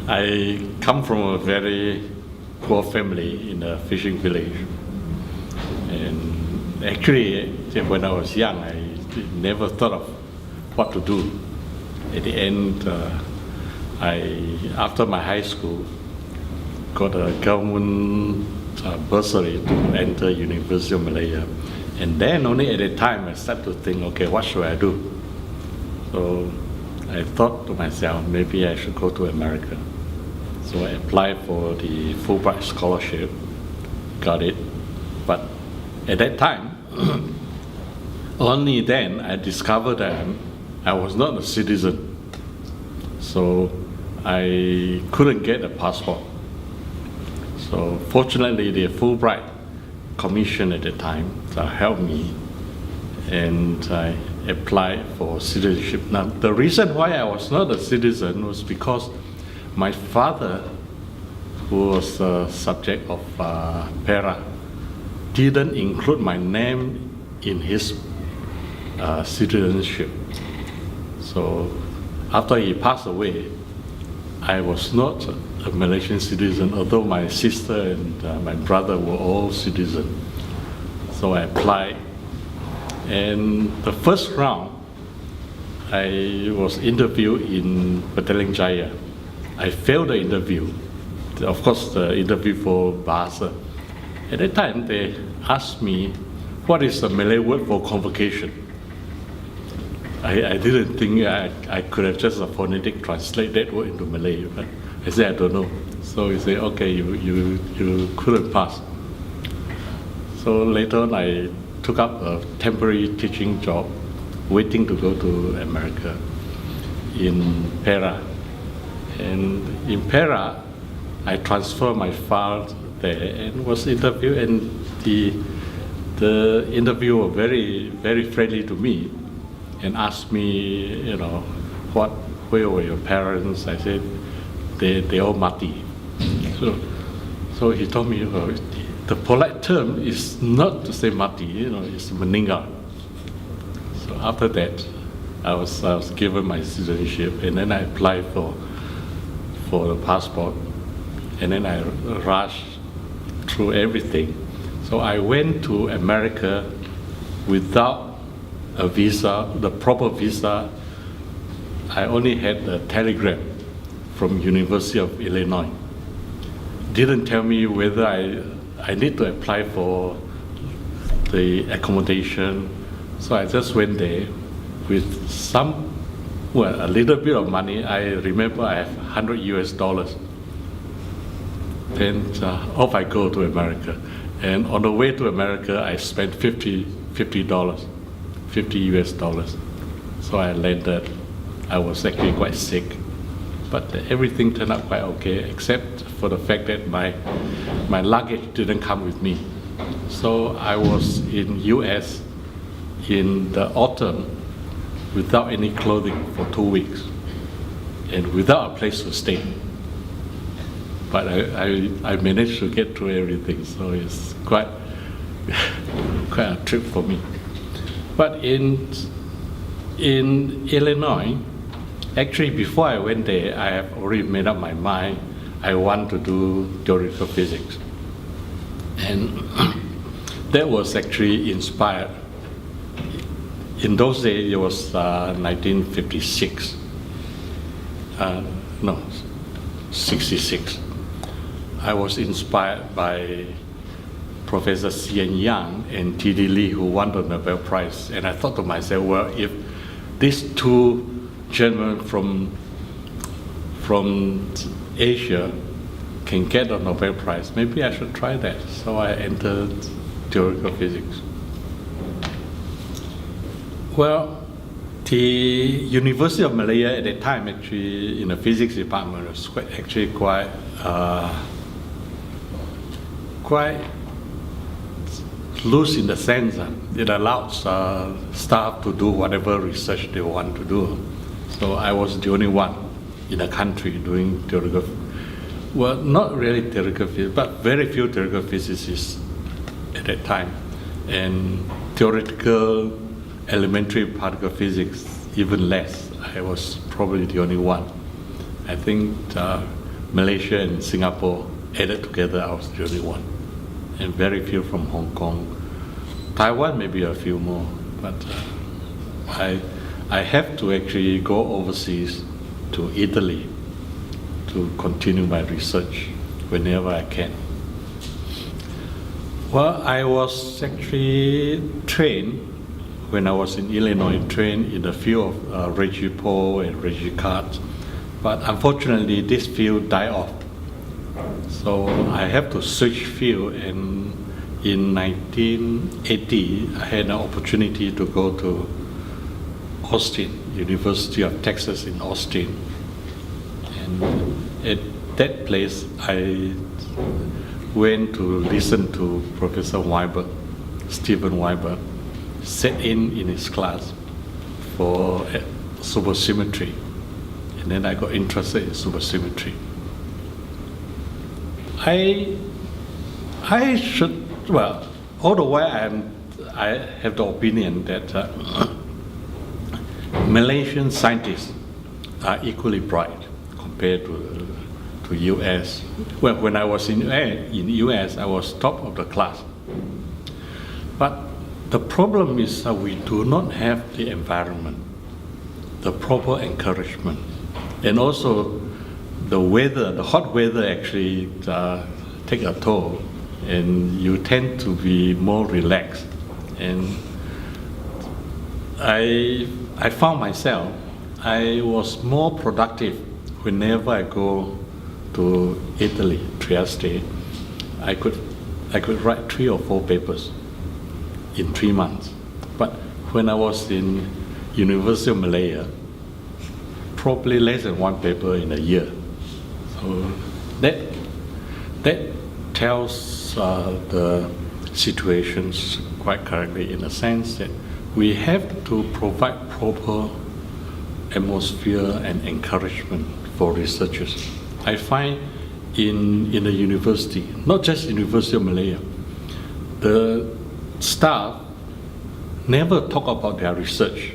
I come from a very poor family in a fishing village. And actually, when I was young, I never thought of what to do. At the end, after my high school, got a government bursary to enter University of Malaya. And then only at the time I started to think, okay, what should I do? So I thought to myself, maybe I should go to America. So I applied for the Fulbright scholarship, got it. But at that time, only then I discovered that I was not a citizen. So I couldn't get a passport. So fortunately, the Fulbright Commission at the time helped me, and I applied for citizenship. Now, the reason why I was not a citizen was because my father, who was a subject of PERA, didn't include my name in his citizenship. So after he passed away, I was not a Malaysian citizen, although my sister and my brother were all citizens. So I applied, and the first round, I was interviewed in Petaling Jaya. I failed the interview, of course the interview for Bahasa. At that time, they asked me, what is the Malay word for convocation? I didn't think I could have just a phonetic translate that word into Malay, but I said I don't know. So he said, okay, you couldn't pass. So later on, I took up a temporary teaching job, waiting to go to America in PERA. And in PERA, I transferred my file there and was interviewed, and the interviewer was very, very friendly to me and asked me, where were your parents? I said, they all mati. So he told me, the polite term is not to say mati, it's meninggal. So after that, I was given my citizenship, and then I applied for the passport, and then I rushed through everything. So I went to America without a visa, the proper visa. I only had a telegram from University of Illinois. Didn't tell me whether I need to apply for the accommodation. So I just went there with a little bit of money. I remember I have $100. Then off I go to America. And on the way to America, I spent $50. So I landed. I was actually quite sick, but everything turned out quite okay, except for the fact that my luggage didn't come with me. So I was in US in the autumn without any clothing for 2 weeks and without a place to stay. But I managed to get through everything, so it's quite a trip for me. But in Illinois, actually before I went there, I have already made up my mind I want to do theoretical physics. And that was actually inspired. In those days, it was 1956. 66. I was inspired by Professor Xian Yang and T.D. Lee, who won the Nobel Prize. And I thought to myself, well, if these two gentlemen from Asia can get a Nobel Prize, maybe I should try that. So I entered theoretical physics. Well, the University of Malaya at that time, actually, in the physics department, was quite loose in the sense that it allows staff to do whatever research they want to do. So I was the only one in the country doing theoretical, well, not really theoretical physics, but very few theoretical physicists at that time. And theoretical elementary particle physics, even less. I was probably the only one. I think Malaysia and Singapore added together, I was the only one, and very few from Hong Kong. Taiwan, maybe a few more, but I have to actually go overseas to Italy to continue my research whenever I can. Well, I was actually trained when I was in Illinois, trained in the field of Reggie Poe and Reggie Card, but unfortunately this field died off. So I have to switch field, and in 1980 I had an opportunity to go to Austin, University of Texas in Austin, and at that place I went to listen to Professor Weiber, Stephen Weiber, sat in his class for supersymmetry, and then I got interested in supersymmetry. I should, well, all the while I have the opinion that Malaysian scientists are equally bright compared to US. Well, when I was in US, I was top of the class. But the problem is that we do not have the environment, the proper encouragement, and also the weather, the hot weather actually take a toll, and you tend to be more relaxed. And I found myself, I was more productive whenever I go to Italy, Trieste. I could write 3 or 4 papers in 3 months. But when I was in University of Malaya, probably less than 1 paper in a year. So that tells the situations quite correctly, in a sense that we have to provide proper atmosphere and encouragement for researchers. I find in the university, not just University of Malaya, the staff never talk about their research.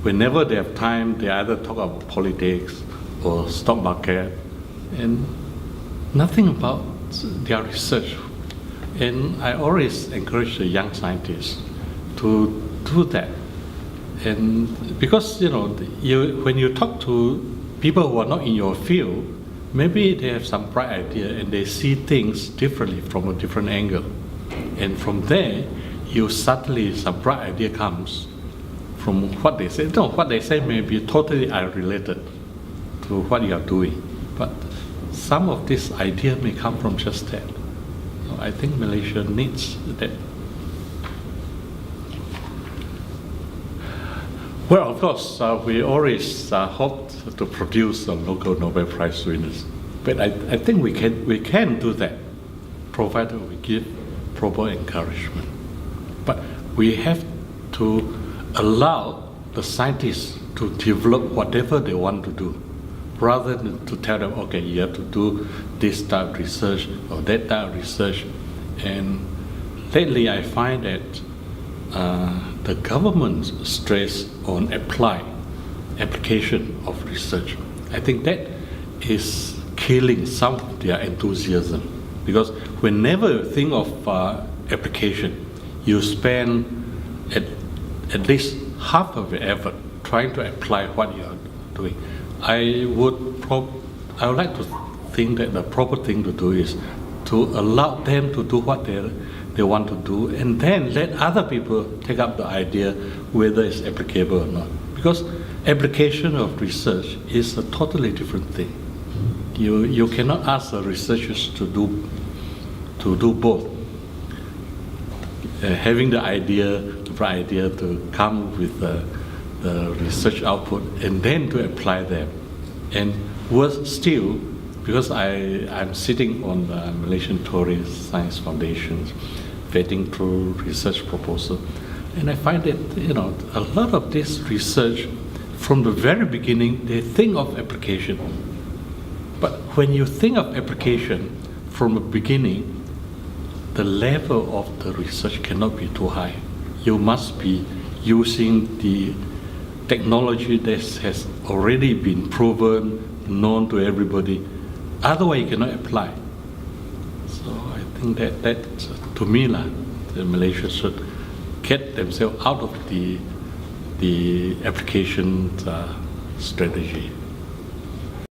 Whenever they have time, they either talk about politics or stock market, and nothing about their research. And I always encourage the young scientists to do that. And because when you talk to people who are not in your field, maybe they have some bright idea and they see things differently from a different angle. And from there, suddenly some bright idea comes from what they say. No, what they say may be totally unrelated to what you are doing, but some of this idea may come from just that. So I think Malaysia needs that. Well, of course, we always hope to produce local Nobel Prize winners, but I think we can do that, provided we give proper encouragement. But we have to allow the scientists to develop whatever they want to do, rather than to tell them, okay, you have to do this type of research or that type of research. And lately I find that the government's stress on application of research, I think that is killing some of their enthusiasm. Because whenever you think of application, you spend at least half of your effort trying to apply what you are doing. I would like to think that the proper thing to do is to allow them to do what they want to do, and then let other people take up the idea whether it's applicable or not. Because application of research is a totally different thing. You cannot ask the researchers to do both. Having the right idea to come with the research output and then to apply them. And worse still, because I'm sitting on the Malaysian Tourist Science Foundation, vetting through research proposal, and I find that a lot of this research, from the very beginning, they think of application. But when you think of application from the beginning, the level of the research cannot be too high. You must be using the technology that has already been proven known to everybody. Otherwise, you cannot apply. So I think that to me, the Malaysia should get themselves out of the application strategy.